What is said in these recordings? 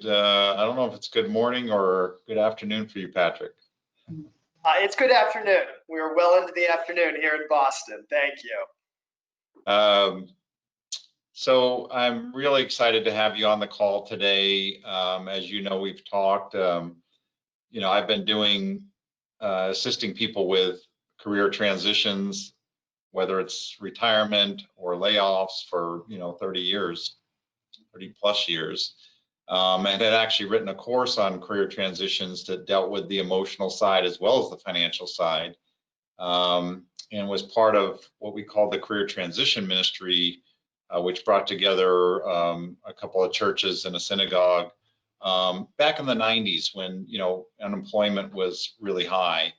and I don't know if it's good morning or good afternoon for you, Patrick. It's good afternoon. We're well into the afternoon here in Boston. Thank you. So I'm really excited to have you on the call today. As you know, we've talked, I've been doing, assisting people with career transitions, whether it's retirement or layoffs for, 30 years, 30 plus years. And had actually written a course on career transitions that dealt with the emotional side as well as the financial side, and was part of what we call the Career Transition Ministry, which brought together a couple of churches and a synagogue back in the 90s when, unemployment was really high.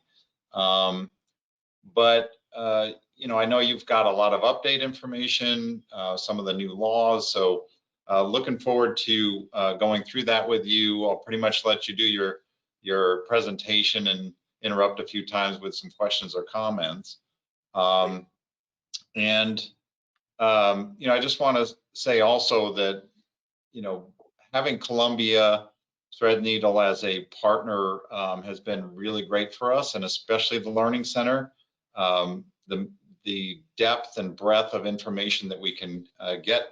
But I know you've got a lot of update information, some of the new laws, so looking forward to going through that with you. I'll pretty much let you do your presentation and interrupt a few times with some questions or comments. I just want to say also that, having Columbia Threadneedle as a partner has been really great for us, and especially the Learning Center. The depth and breadth of information that we can get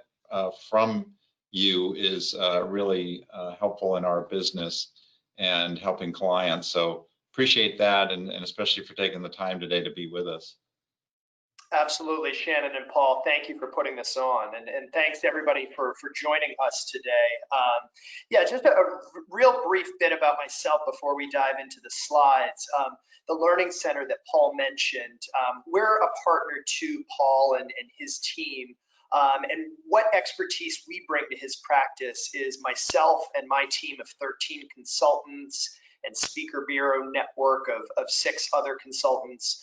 from you is really helpful in our business and helping clients. So appreciate that, and especially for taking the time today to be with us. Absolutely, Shannon and Paul, thank you for putting this on, and thanks to everybody for joining us today. Yeah, just a real brief bit about myself before we dive into the slides. The Learning Center that Paul mentioned, we're a partner to Paul and his team, and what expertise we bring to his practice is myself and my team of 13 consultants and speaker bureau network of 6 other consultants.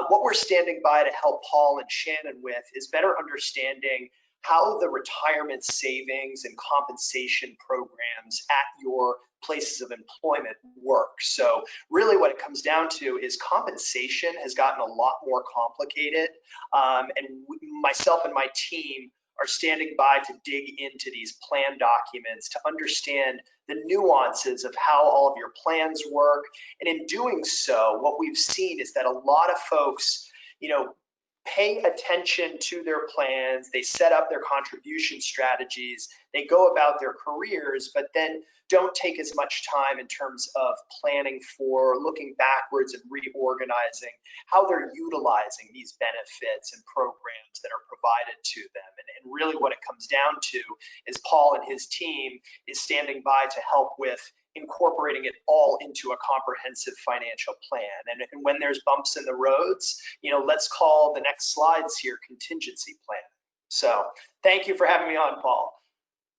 What we're standing by to help Paul and Shannon with is better understanding how the retirement savings and compensation programs at your places of employment work. So really what it comes down to is compensation has gotten a lot more complicated, and myself and my team are standing by to dig into these plan documents to understand the nuances of how all of your plans work. And in doing so, what we've seen is that a lot of folks, pay attention to their plans, they set up their contribution strategies, they go about their careers, but then don't take as much time in terms of planning for looking backwards and reorganizing how they're utilizing these benefits and programs that are provided to them. And really what it comes down to is Paul and his team is standing by to help with incorporating it all into a comprehensive financial plan. And when there's bumps in the roads, let's call the next slides here contingency plan. So thank you for having me on, Paul.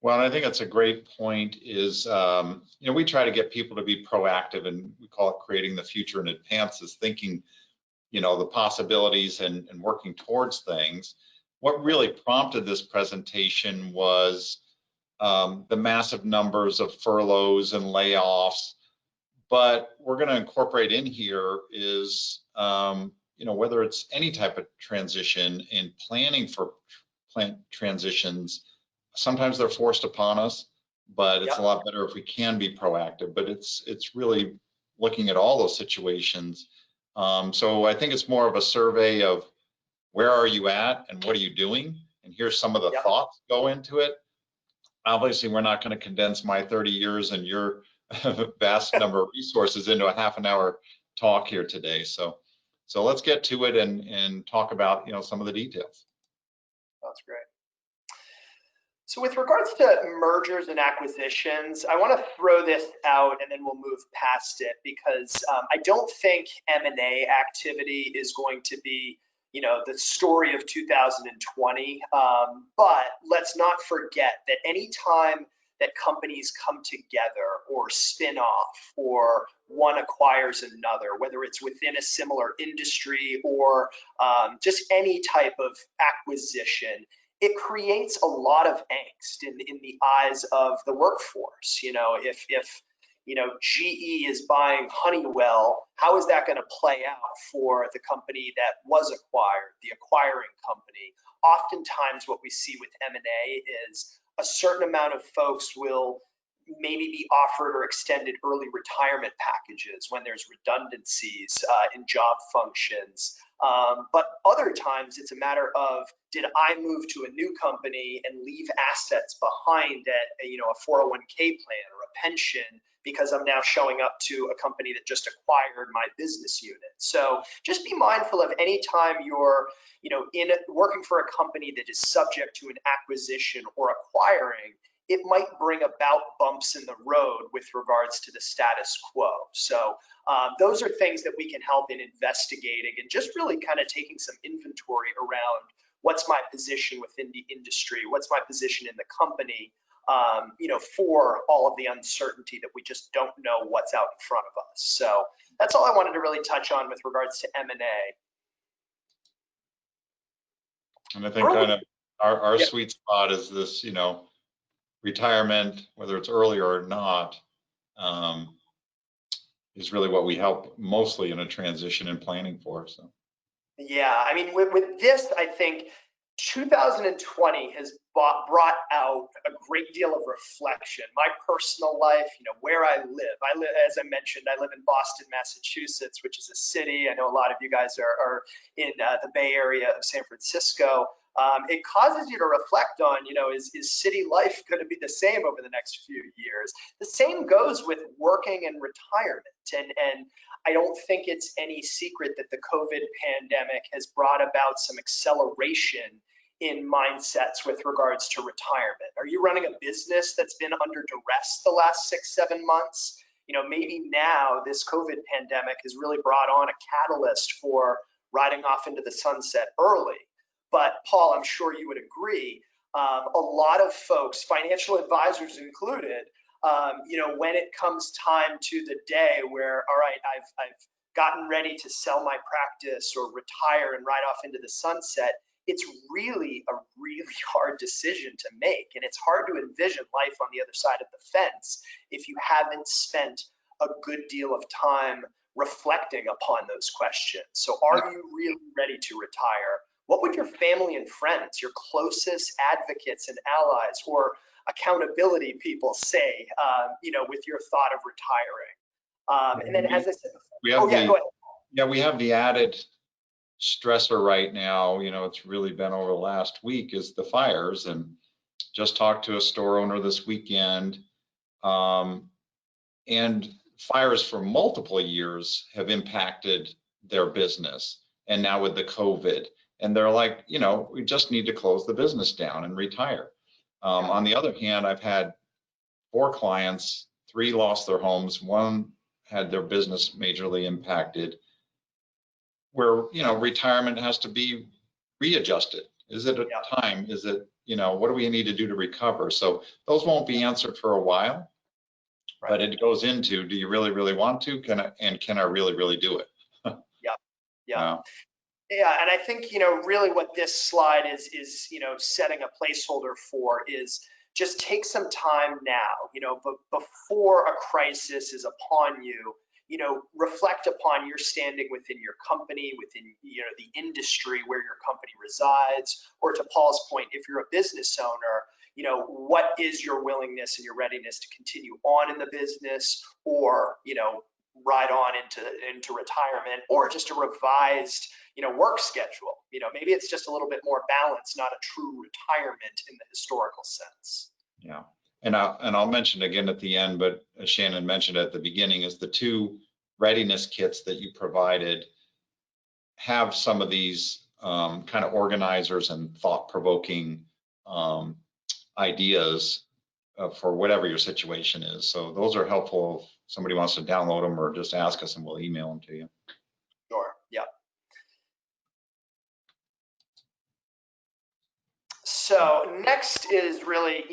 Well, I think that's a great point is, we try to get people to be proactive, and we call it creating the future in advance, is thinking, the possibilities and working towards things. What really prompted this presentation was the massive numbers of furloughs and layoffs, but we're going to incorporate in here is, whether it's any type of transition and planning for transitions, sometimes they're forced upon us, but it's a lot better if we can be proactive. But it's really looking at all those situations. So I think it's more of a survey of where are you at and what are you doing? And here's some of the thoughts go into it. Obviously, we're not going to condense my 30 years and your vast number of resources into a half an hour talk here today. So let's get to it and talk about some of the details. That's great. So with regards to mergers and acquisitions, I want to throw this out and then we'll move past it, because I don't think M&A activity is going to be the story of 2020, but let's not forget that any time that companies come together or spin off or one acquires another, whether it's within a similar industry or just any type of acquisition, it creates a lot of angst in the eyes of the workforce. If GE is buying Honeywell, how is that going to play out for the company that was acquired, the acquiring company? Oftentimes what we see with M&A is a certain amount of folks will maybe be offered or extended early retirement packages when there's redundancies in job functions. But other times it's a matter of, did I move to a new company and leave assets behind at a 401k plan or a pension because I'm now showing up to a company that just acquired my business unit. So just be mindful of any time you're working for a company that is subject to an acquisition or acquiring, it might bring about bumps in the road with regards to the status quo. So those are things that we can help in investigating and just really kind of taking some inventory around what's my position within the industry, what's my position in the company, for all of the uncertainty that we just don't know what's out in front of us. So that's all I wanted to really touch on with regards to M&A. And I think kind of our sweet spot is this, retirement, whether it's early or not, is really what we help mostly in a transition and planning for. So. Yeah, I mean, with this, I think 2020 has brought out a great deal of reflection. My personal life, where I live, as I mentioned, I live in Boston, Massachusetts, which is a city. I know a lot of you guys are in the Bay Area of San Francisco. It causes you to reflect on, is city life going to be the same over the next few years? The same goes with working and retirement. And I don't think it's any secret that the COVID pandemic has brought about some acceleration in mindsets with regards to retirement. Are you running a business that's been under duress the last 6-7 months? Maybe now this COVID pandemic has really brought on a catalyst for riding off into the sunset early. But Paul, I'm sure you would agree, a lot of folks, financial advisors included, when it comes time to the day where, all right, I've gotten ready to sell my practice or retire and ride off into the sunset, it's really a really hard decision to make. And it's hard to envision life on the other side of the fence if you haven't spent a good deal of time reflecting upon those questions. So are you really ready to retire? What would your family and friends, your closest advocates and allies or accountability people say, with your thought of retiring? And then, as I said before, go ahead. Yeah, we have the added stressor right now. It's really been over the last week is the fires, and just talked to a store owner this weekend, and fires for multiple years have impacted their business, and now with the COVID. And they're like, we just need to close the business down and retire. On the other hand, I've had 4 clients, 3 lost their homes, 1 had their business majorly impacted, where, retirement has to be readjusted. Is it a time? Is it, what do we need to do to recover? So those won't be answered for a while, but it goes into, do you really, really want to? Can I really, really do it? Yeah, and I think, really what this slide is setting a placeholder for is just take some time now, before a crisis is upon you, reflect upon your standing within your company, within, the industry where your company resides, or to Paul's point, if you're a business owner, what is your willingness and your readiness to continue on in the business, or, ride on into retirement, or just a revised work schedule. Maybe it's just a little bit more balanced, not a true retirement in the historical sense. Yeah, and I'll mention again at the end, but as Shannon mentioned at the beginning, is the 2 readiness kits that you provided have some of these kind of organizers and thought-provoking ideas for whatever your situation is. So those are helpful if somebody wants to download them, or just ask us and we'll email them to you. Sure, yeah. So next is really,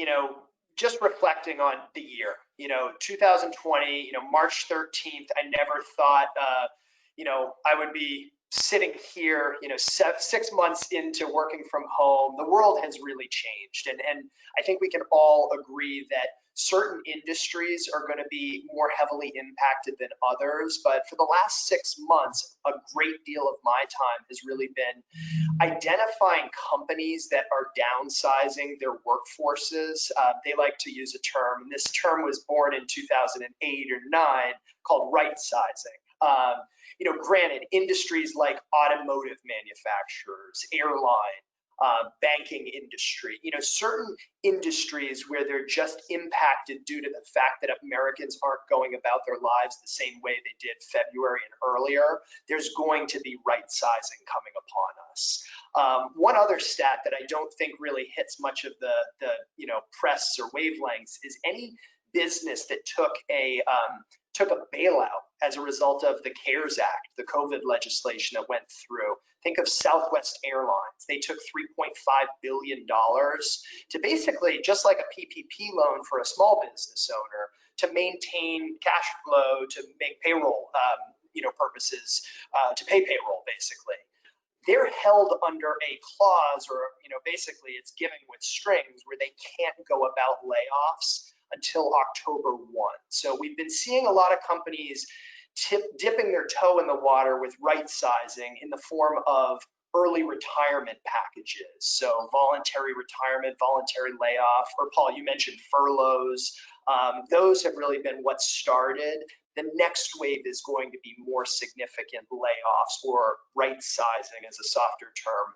just reflecting on the year, 2020, March 13th, I never thought, I would be sitting here, 6 months into working from home. The world has really changed. And I think we can all agree that certain industries are going to be more heavily impacted than others. But for the last 6 months, a great deal of my time has really been identifying companies that are downsizing their workforces. They like to use a term, and this term was born in 2008 or 9, called right sizing. Granted, industries like automotive manufacturers, airline, banking industry, certain industries where they're just impacted due to the fact that Americans aren't going about their lives the same way they did February and earlier, there's going to be right sizing coming upon us. One other stat that I don't think really hits much of the press or wavelengths is any business that took a bailout as a result of the CARES Act, the COVID legislation that went through. Think of Southwest Airlines. They took $3.5 billion to basically, just like a PPP loan for a small business owner, to maintain cash flow, to make payroll purposes, to pay payroll basically. They're held under a clause, or basically it's giving with strings, where they can't go about layoffs until October 1. So we've been seeing a lot of companies dipping their toe in the water with right sizing in the form of early retirement packages. So voluntary retirement, voluntary layoff, or Paul, you mentioned furloughs. Those have really been what started. The next wave is going to be more significant layoffs, or right sizing as a softer term.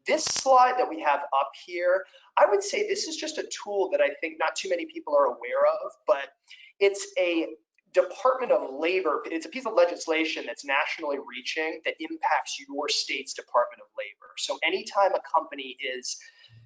This slide that we have up here, I would say this is just a tool that I think not too many people are aware of, but it's a Department of Labor, it's a piece of legislation that's nationally reaching that impacts your state's Department of Labor. So anytime a company is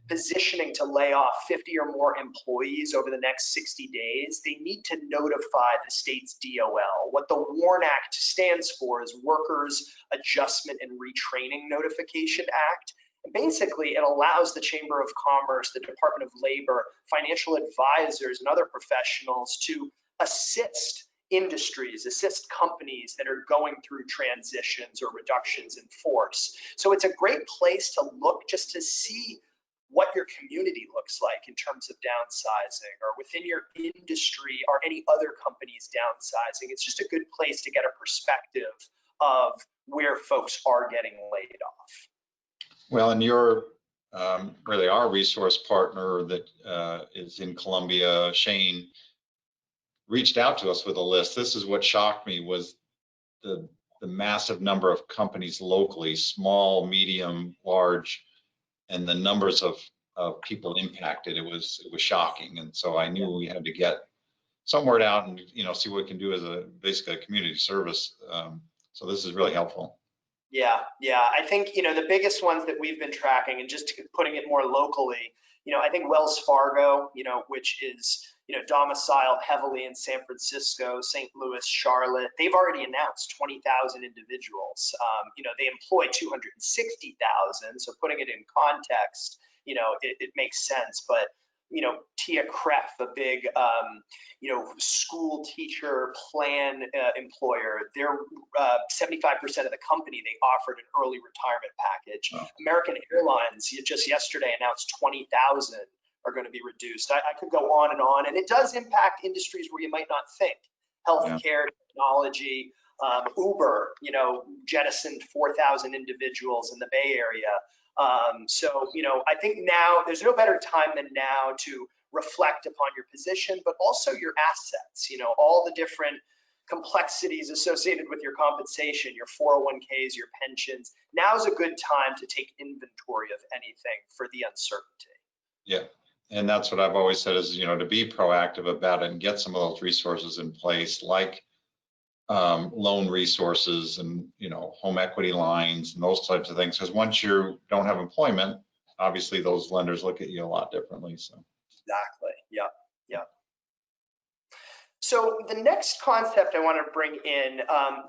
positioning to lay off 50 or more employees over the next 60 days, they need to notify the state's DOL. What the WARN Act stands for is Workers Adjustment and Retraining Notification Act. And basically, it allows the Chamber of Commerce, the Department of Labor, financial advisors, and other professionals to assist industries, assist companies that are going through transitions or reductions in force. So it's a great place to look just to see what your community looks like in terms of downsizing, or within your industry, are any other companies downsizing. It's just a good place to get a perspective of where folks are getting laid off. Well, and you're really our resource partner that is in Columbia, Shane, reached out to us with a list. This is what shocked me, was the massive number of companies locally, small, medium, large, and the numbers of people impacted. It was shocking. And so I knew we had to get some word out and see what we can do as basically a community service. So this is really helpful. Yeah. I think the biggest ones that we've been tracking, and just putting it more locally, I think Wells Fargo, which is domiciled heavily in San Francisco, St. Louis, Charlotte, they've already announced 20,000 individuals. They employ 260,000. So putting it in context, it makes sense. But Tia Kref, a big school teacher plan employer, they're 75% of the company, they offered an early retirement package. Oh. American Airlines just yesterday announced 20,000 are going to be reduced. I could go on, and it does impact industries where you might not think. Healthcare, technology, Uber, jettisoned 4,000 individuals in the Bay Area. So I think now there's no better time than now to reflect upon your position, but also your assets, all the different complexities associated with your compensation, your 401ks, your pensions. Now's a good time to take inventory of anything for the uncertainty. Yeah. And that's what I've always said is, to be proactive about it and get some of those resources in place, like loan resources and, home equity lines and those types of things. Because once you don't have employment, obviously those lenders look at you a lot differently. So exactly. Yeah. So the next concept I want to bring in,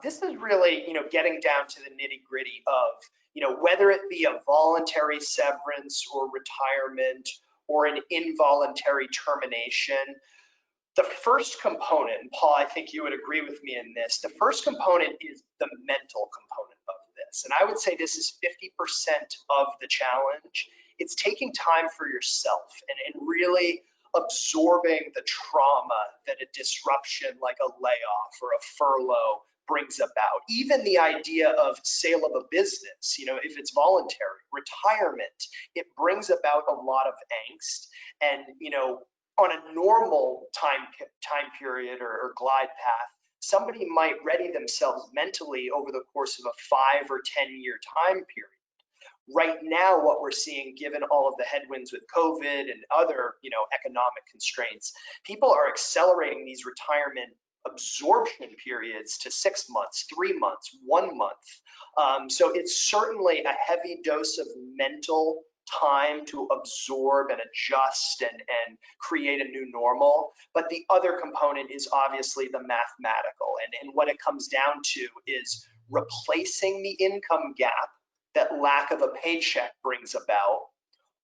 this is really, getting down to the nitty gritty of, whether it be a voluntary severance or retirement or an involuntary termination. The first component, and Paul, I think you would agree with me in this, the first component is the mental component of this. And I would say this is 50% of the challenge. It's taking time for yourself and really absorbing the trauma that a disruption like a layoff or a furlough brings about. Even the idea of sale of a business, if it's voluntary, retirement, it brings about a lot of angst. And, on a normal time period or glide path, somebody might ready themselves mentally over the course of a 5 or 10-year time period. Right now, what we're seeing, given all of the headwinds with COVID and other, economic constraints, people are accelerating these retirement absorption periods to 6 months, 3 months, 1 month. So it's certainly a heavy dose of mental time to absorb and adjust and create a new normal. But the other component is obviously the mathematical. And what it comes down to is replacing the income gap that lack of a paycheck brings about,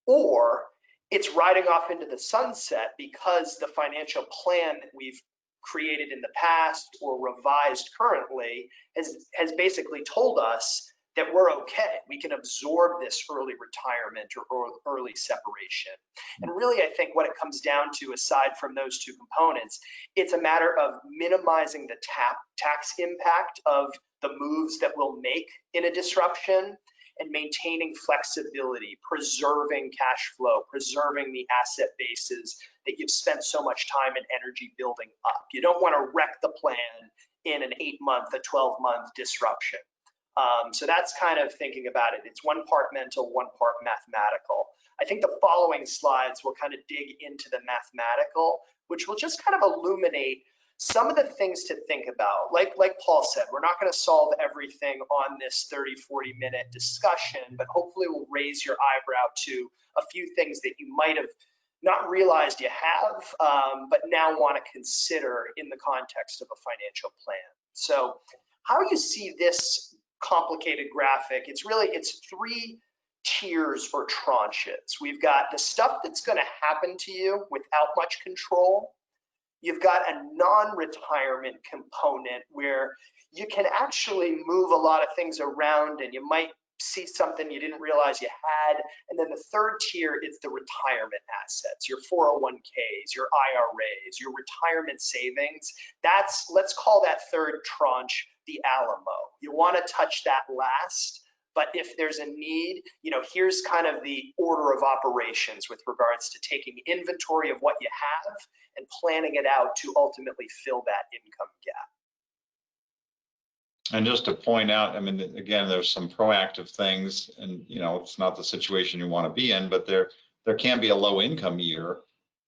or it's riding off into the sunset because the financial plan that we've created in the past or revised currently has basically told us that we're okay. We can absorb this early retirement or early separation. And really, I think what it comes down to, aside from those two components, it's a matter of minimizing the tax impact of the moves that we'll make in a disruption, and maintaining flexibility, preserving cash flow, preserving the asset bases that you've spent so much time and energy building up. You don't want to wreck the plan in an 8-month, a 12-month disruption. So that's kind of thinking about it. It's one part mental, one part mathematical. I think the following slides will kind of dig into the mathematical, which will just kind of illuminate some of the things to think about. Like Paul said, we're not going to solve everything on this 30-40 minute discussion, but hopefully we'll raise your eyebrow to a few things that you might have not realized you have, but now want to consider in the context of a financial plan. So how you see this complicated graphic, it's 3 tiers or tranches. We've got the stuff that's going to happen to you without much control. You've got a non-retirement component where you can actually move a lot of things around and you might see something you didn't realize you had. And then the third tier is the retirement assets, your 401ks, your IRAs, your retirement savings. Let's call that third tranche the Alamo. You want to touch that last. But if there's a need, here's kind of the order of operations with regards to taking inventory of what you have and planning it out to ultimately fill that income gap. And just to point out, I mean, again, there's some proactive things, and it's not the situation you want to be in, but there can be a low income year,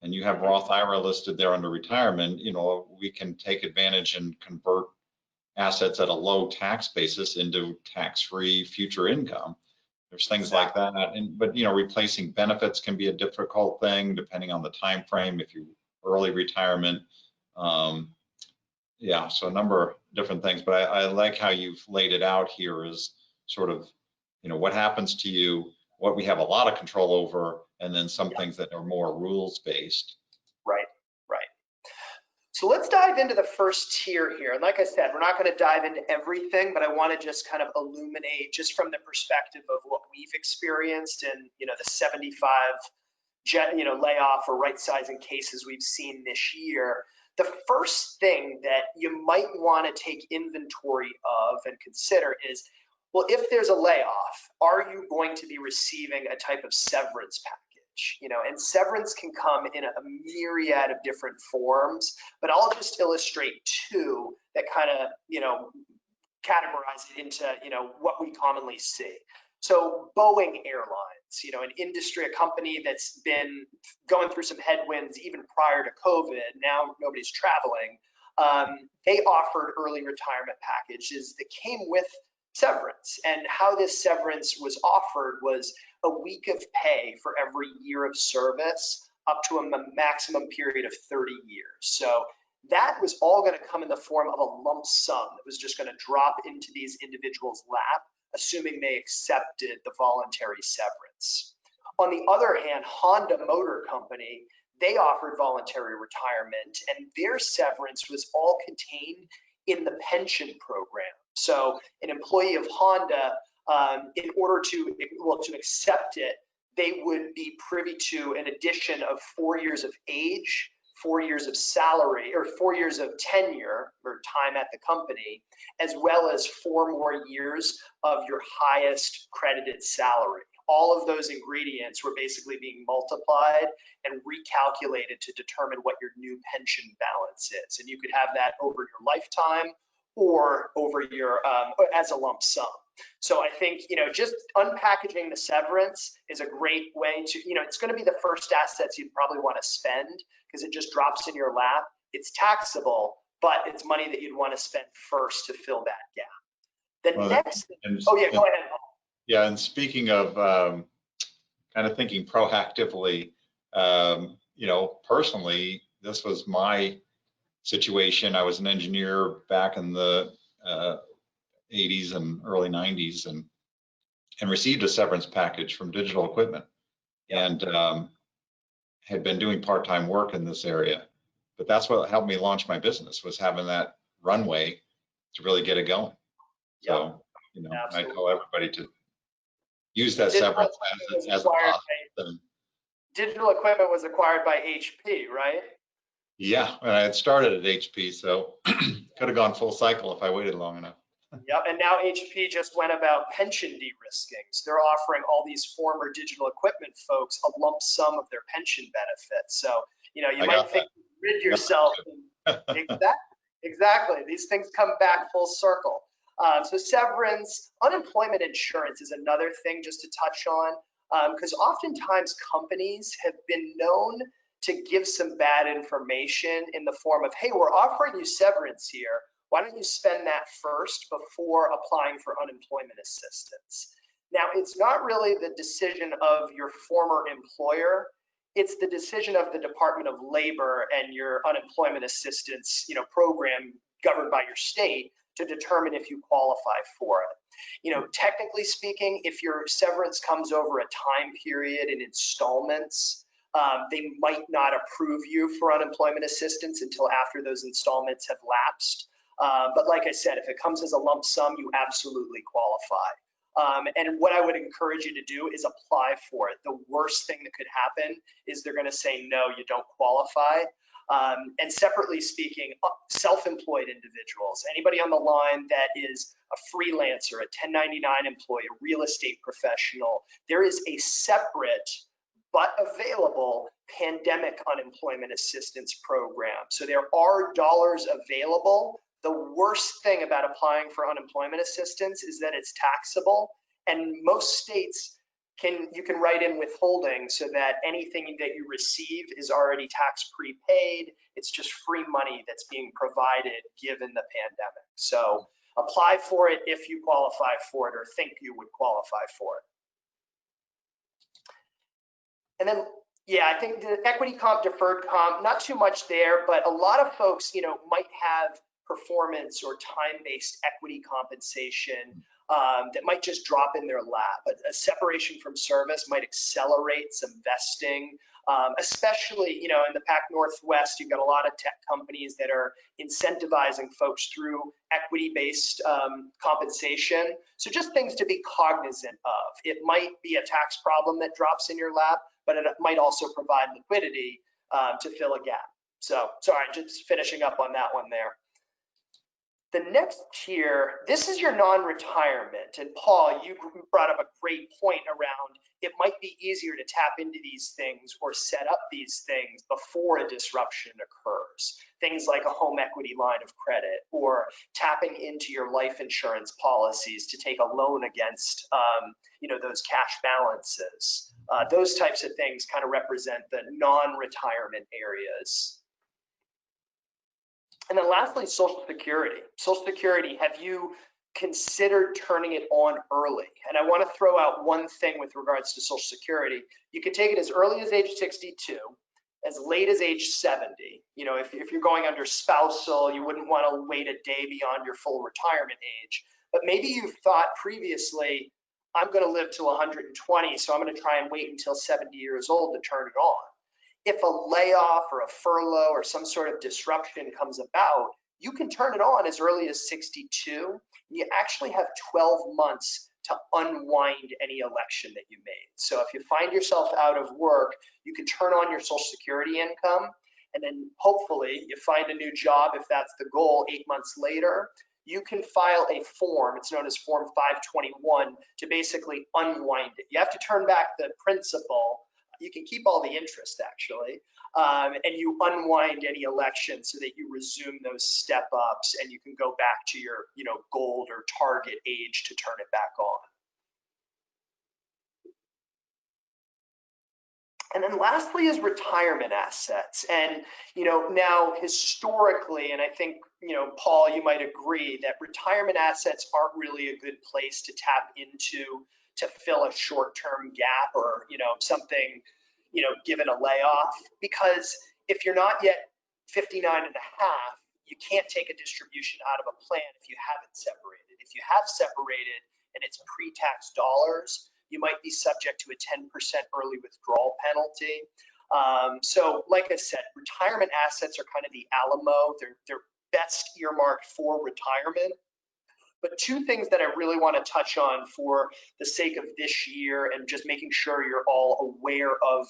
and you have Roth IRA listed there under retirement. We can take advantage and convert assets at a low tax basis into tax-free future income. There's things like that, but replacing benefits can be a difficult thing depending on the time frame. If you early retirement, yeah, so a number of different things. But I like how you've laid it out here as sort of what happens to you, what we have a lot of control over, and then some things that are more rules based. Right. So let's dive into the first tier here. And like I said, we're not going to dive into everything, but I want to just kind of illuminate just from the perspective of what we've experienced and the 75 layoff or right sizing cases we've seen this year. The first thing that you might want to take inventory of and consider is, well, if there's a layoff, are you going to be receiving a type of severance package? And severance can come in a myriad of different forms, but I'll just illustrate 2 that kind of, categorize it into, what we commonly see. So Boeing Airlines, an industry, a company that's been going through some headwinds even prior to COVID, now nobody's traveling. They offered early retirement packages that came with severance, and how this severance was offered was a week of pay for every year of service up to a maximum period of 30 years. So that was all going to come in the form of a lump sum that was just going to drop into these individuals' lap, assuming they accepted the voluntary severance. On the other hand, Honda Motor Company, they offered voluntary retirement, and their severance was all contained in the pension program. So an employee of Honda, in order to accept it, they would be privy to an addition of 4 years of age, 4 years of salary, or 4 years of tenure or time at the company, as well as 4 more years of your highest credited salary. All of those ingredients were basically being multiplied and recalculated to determine what your new pension balance is. And you could have that over your lifetime or over your as a lump sum. So I think, just unpackaging the severance is a great way to, it's going to be the first assets you'd probably want to spend because it just drops in your lap. It's taxable, but it's money that you'd want to spend first to fill that gap. The next thing, go ahead, Paul. Yeah, and speaking of kind of thinking proactively, personally, this was my situation. I was an engineer back in the 80s and early 90s and received a severance package from Digital Equipment and had been doing part-time work in this area. But that's what helped me launch my business, was having that runway to really get it going. So, I tell everybody to use that severance as a positive. Digital Equipment was acquired by HP, right? Yeah, and I had started at HP, so could have gone full cycle if I waited long enough. Yep, and now HP just went about pension de-risking. So they're offering all these former Digital Equipment folks a lump sum of their pension benefits. So, you might think you rid yourself. Exactly. These things come back full circle. So severance, unemployment insurance is another thing just to touch on, because oftentimes companies have been known to give some bad information in the form of, hey, we're offering you severance here. Why don't you spend that first before applying for unemployment assistance? Now, it's not really the decision of your former employer. It's the decision of the Department of Labor and your unemployment assistance, program governed by your state to determine if you qualify for it. Technically speaking, if your severance comes over a time period in installments, they might not approve you for unemployment assistance until after those installments have lapsed. But like I said, if it comes as a lump sum, you absolutely qualify. And what I would encourage you to do is apply for it. The worst thing that could happen is they're going to say, no, you don't qualify. And separately speaking, self-employed individuals, anybody on the line that is a freelancer, a 1099 employee, a real estate professional, there is a separate but available pandemic unemployment assistance program. So there are dollars available. The worst thing about applying for unemployment assistance is that it's taxable, and most states you can write in withholding so that anything that you receive is already tax prepaid. It's just free money that's being provided given the pandemic. So apply for it if you qualify for it or think you would qualify for it. And then, yeah, I think the equity comp, deferred comp, not too much there, but a lot of folks, might have performance or time-based equity compensation that might just drop in their lap. A separation from service might accelerate some vesting, especially, in the Pac Northwest. You've got a lot of tech companies that are incentivizing folks through equity-based compensation. So just things to be cognizant of. It might be a tax problem that drops in your lap, but it might also provide liquidity to fill a gap. So, sorry, just finishing up on that one there. The next tier, this is your non-retirement. And Paul, you brought up a great point around it might be easier to tap into these things or set up these things before a disruption occurs. Things like a home equity line of credit or tapping into your life insurance policies to take a loan against those cash balances. Those types of things kind of represent the non-retirement areas. And then lastly, Social Security. Social Security, have you considered turning it on early? And I want to throw out one thing with regards to Social Security. You can take it as early as age 62, as late as age 70. If you're going under spousal, you wouldn't want to wait a day beyond your full retirement age. But maybe you've thought previously, I'm going to live till 120, so I'm going to try and wait until 70 years old to turn it on. If a layoff or a furlough or some sort of disruption comes about, you can turn it on as early as 62. You actually have 12 months to unwind any election that you made. So if you find yourself out of work, you can turn on your Social Security income, and then hopefully you find a new job if that's the goal 8 months later. You can file a form, it's known as Form 521, to basically unwind it. You have to turn back the principal. You can keep all the interest actually, and you unwind any election so that you resume those step ups and you can go back to your, gold or target age to turn it back on. And then lastly is retirement assets. And, now historically, and I think, Paul, you might agree that retirement assets aren't really a good place to tap into to fill a short-term gap or, something, given a layoff, because if you're not yet 59 and a half, you can't take a distribution out of a plan if you haven't separated. If you have separated and it's pre-tax dollars, you might be subject to a 10% early withdrawal penalty. So like I said, retirement assets are kind of the Alamo. They're best earmarked for retirement. But two things that I really want to touch on for the sake of this year and just making sure you're all aware of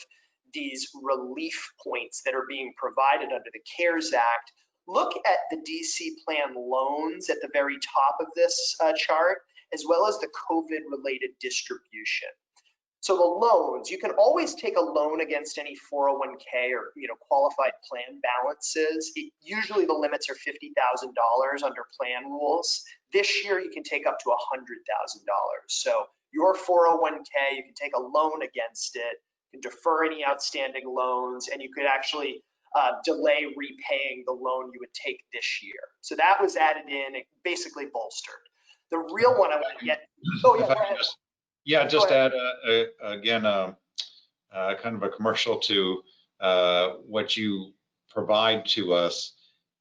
these relief points that are being provided under the CARES Act. Look at the DC plan loans at the very top of this chart, as well as the COVID-related distribution. So the loans, you can always take a loan against any 401k or qualified plan balances. Usually the limits are $50,000 under plan rules. This year you can take up to $100,000. So your 401k, you can take a loan against it, you can defer any outstanding loans, and you could actually delay repaying the loan you would take this year. So that was added in, it basically bolstered. The real one I want to get. Oh yeah, go ahead. Yeah, just add again kind of a commercial to what you provide to us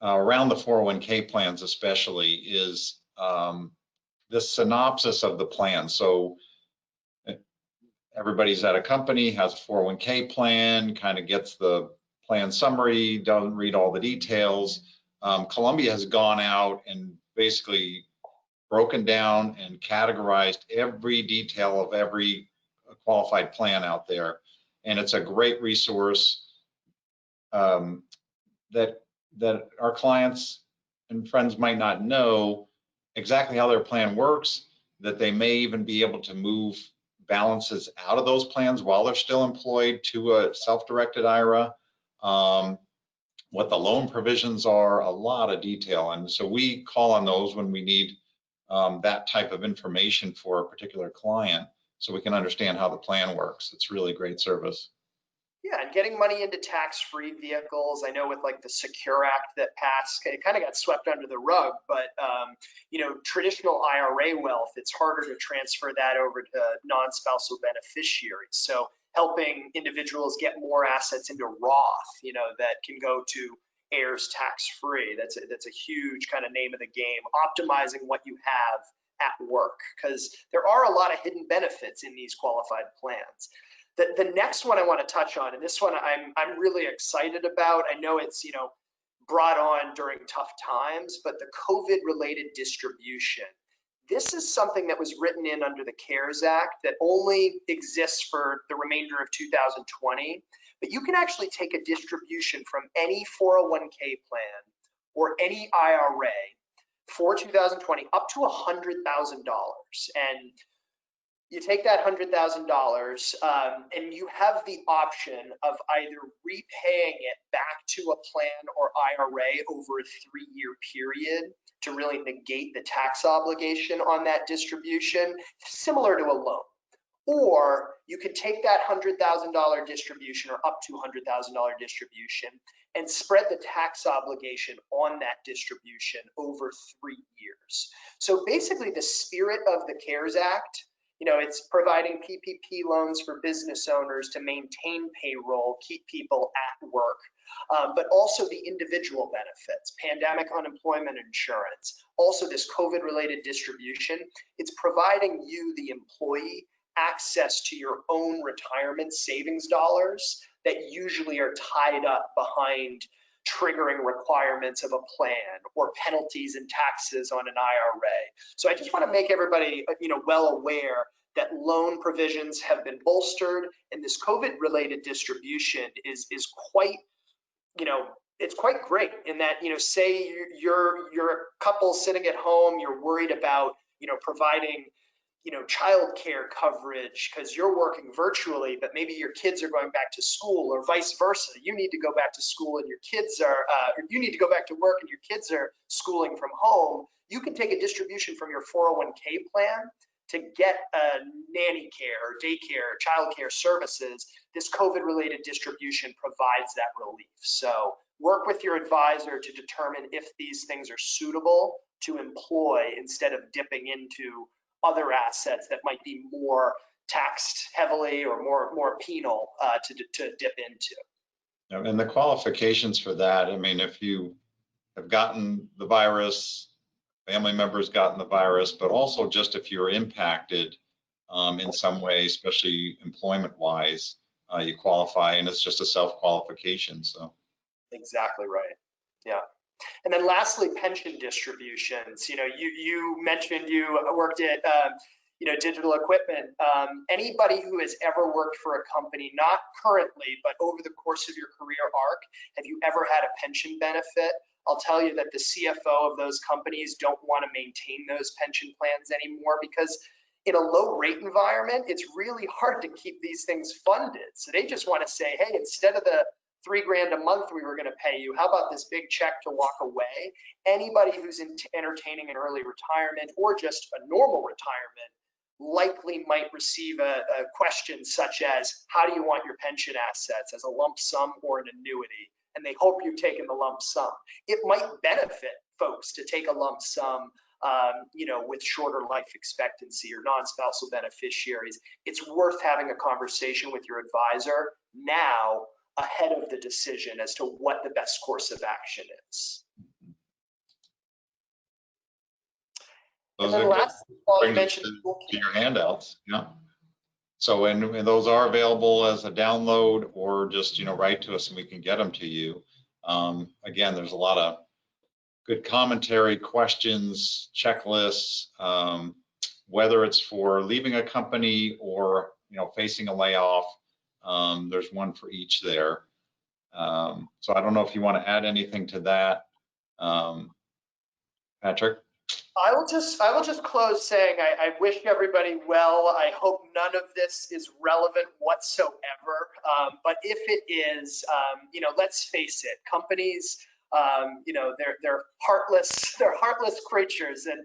around the 401k plans, especially is the synopsis of the plan. So everybody's at a company, has a 401k plan, kind of gets the plan summary, doesn't read all the details. Columbia has gone out and basically broken down and categorized every detail of every qualified plan out there. And it's a great resource that our clients and friends might not know exactly how their plan works, that they may even be able to move balances out of those plans while they're still employed to a self-directed IRA, what the loan provisions are, a lot of detail. And so we call on those when we need that type of information for a particular client so we can understand how the plan works. It's really great service. Yeah, and getting money into tax-free vehicles. I know with like the Secure Act that passed, it kind of got swept under the rug, but traditional IRA wealth, it's harder to transfer that over to non-spousal beneficiaries. So helping individuals get more assets into Roth, that can go to heirs tax-free. That's a huge kind of name of the game, optimizing what you have at work, because there are a lot of hidden benefits in these qualified plans. The next one I want to touch on, and this one I'm really excited about. I know it's brought on during tough times, but the COVID-related distribution. This is something that was written in under the CARES Act that only exists for the remainder of 2020. But you can actually take a distribution from any 401k plan or any IRA for 2020 up to $100,000, and you take that $100,000 and you have the option of either repaying it back to a plan or IRA over a 3-year period to really negate the tax obligation on that distribution, similar to a loan. Or you can take that $100,000 distribution or up to $100,000 distribution and spread the tax obligation on that distribution over 3 years. So basically the spirit of the CARES Act, it's providing PPP loans for business owners to maintain payroll, keep people at work, but also the individual benefits, pandemic unemployment insurance, also this COVID-related distribution. It's providing you, the employee, access to your own retirement savings dollars that usually are tied up behind triggering requirements of a plan or penalties and taxes on an IRA. So I just want to make everybody, well aware that loan provisions have been bolstered, and this COVID-related distribution is quite, it's quite great in that, say you're a couple sitting at home, you're worried about, providing, childcare coverage because you're working virtually, but maybe your kids are going back to school, or vice versa. You need to go back to school and your kids are, you need to go back to work and your kids are schooling from home. You can take a distribution from your 401k plan to get nanny care or daycare, childcare services. This COVID-related distribution provides that relief. So work with your advisor to determine if these things are suitable to employ instead of dipping into other assets that might be more taxed heavily or more penal to dip into. And the qualifications for that, I mean, if you have gotten the virus, family members gotten the virus, but also just if you're impacted in some way, especially employment-wise, you qualify, and it's just a self-qualification. So exactly right. Yeah. And then lastly, pension distributions. You mentioned you worked at digital equipment. Anybody who has ever worked for a company, not currently, but over the course of your career arc, have you ever had a pension benefit? I'll tell you that the CFO of those companies don't want to maintain those pension plans anymore, because in a low rate environment, it's really hard to keep these things funded. So they just want to say, hey, instead of the $3,000 a month we were going to pay you, how about this big check to walk away? Anybody who's entertaining an early retirement or just a normal retirement likely might receive a question such as, how do you want your pension assets, as a lump sum or an annuity? And they hope you've taken the lump sum. It might benefit folks to take a lump sum with shorter life expectancy or non-spousal beneficiaries. It's worth having a conversation with your advisor now ahead of the decision as to what the best course of action is. Those and then lastly, Paul, you mentioned to your handouts. Yeah. So and those are available as a download, or just write to us and we can get them to you. Again, there's a lot of good commentary, questions, checklists, whether it's for leaving a company or facing a layoff. There's one for each there. So I don't know if you want to add anything to that, Patrick. I will just close saying I wish everybody well. I hope none of this is relevant whatsoever. But if it is, let's face it, companies, they're heartless creatures, and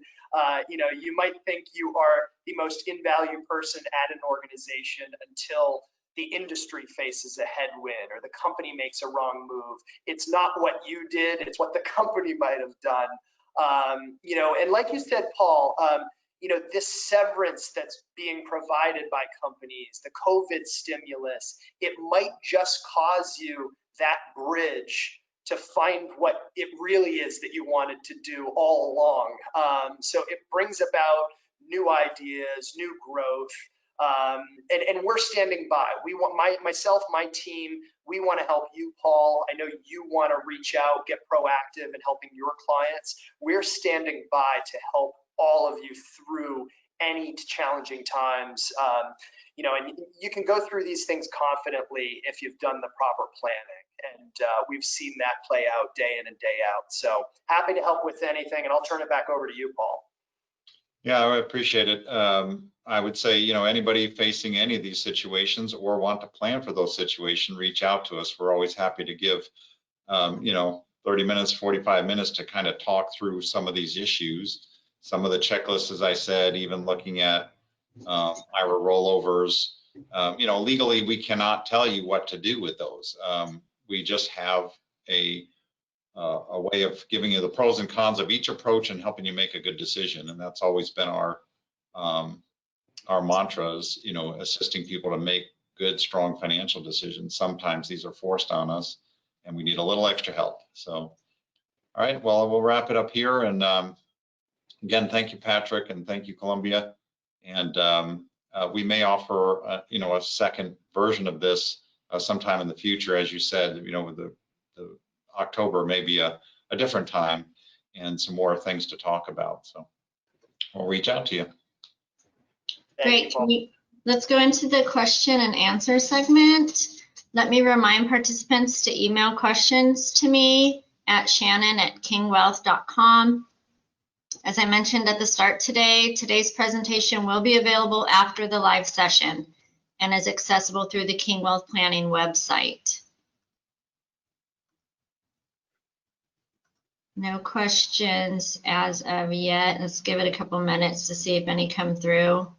you might think you are the most in-value person at an organization until the industry faces a headwind or the company makes a wrong move. It's not what you did, it's what the company might have done. And like you said, Paul, this severance that's being provided by companies, the COVID stimulus, it might just cause you that bridge to find what it really is that you wanted to do all along. So it brings about new ideas, new growth, and we're standing by. We want myself, my team, we want to help you, Paul. I know you want to reach out, get proactive in helping your clients. We're standing by to help all of you through any challenging times. And you can go through these things confidently if you've done the proper planning. And we've seen that play out day in and day out. So happy to help with anything, and I'll turn it back over to you, Paul. Yeah, I appreciate it. I would say, anybody facing any of these situations or want to plan for those situations, reach out to us. We're always happy to give, 30 minutes, 45 minutes to kind of talk through some of these issues. Some of the checklists, as I said, even looking at IRA rollovers. Legally, we cannot tell you what to do with those. We just have a way of giving you the pros and cons of each approach and helping you make a good decision. And that's always been our mantra is, assisting people to make good, strong financial decisions. Sometimes these are forced on us and we need a little extra help. So, all right, well, we'll wrap it up here. And again, thank you, Patrick, and thank you, Columbia. And we may offer, a second version of this sometime in the future, as you said, with the October, maybe a different time and some more things to talk about. So we'll reach out to you. Thank Great. you, Paul. Let's go into the question and answer segment. Let me remind participants to email questions to me at shannon@kingwealth.com. As I mentioned at the start today, today's presentation will be available after the live session and is accessible through the King Wealth Planning website. No questions as of yet. Let's give it a couple minutes to see if any come through.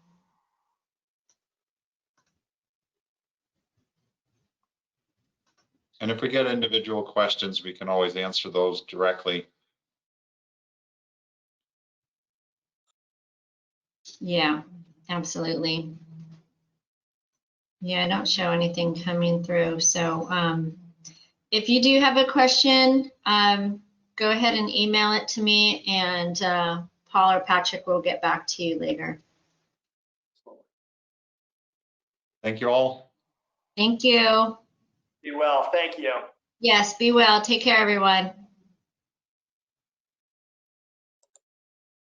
And if we get individual questions, we can always answer those directly. Yeah, absolutely. Yeah, I don't show anything coming through. So if you do have a question, go ahead and email it to me, and Paul or Patrick will get back to you later. Thank you all. Thank you. Be well. Thank you. Yes, be well. Take care, everyone.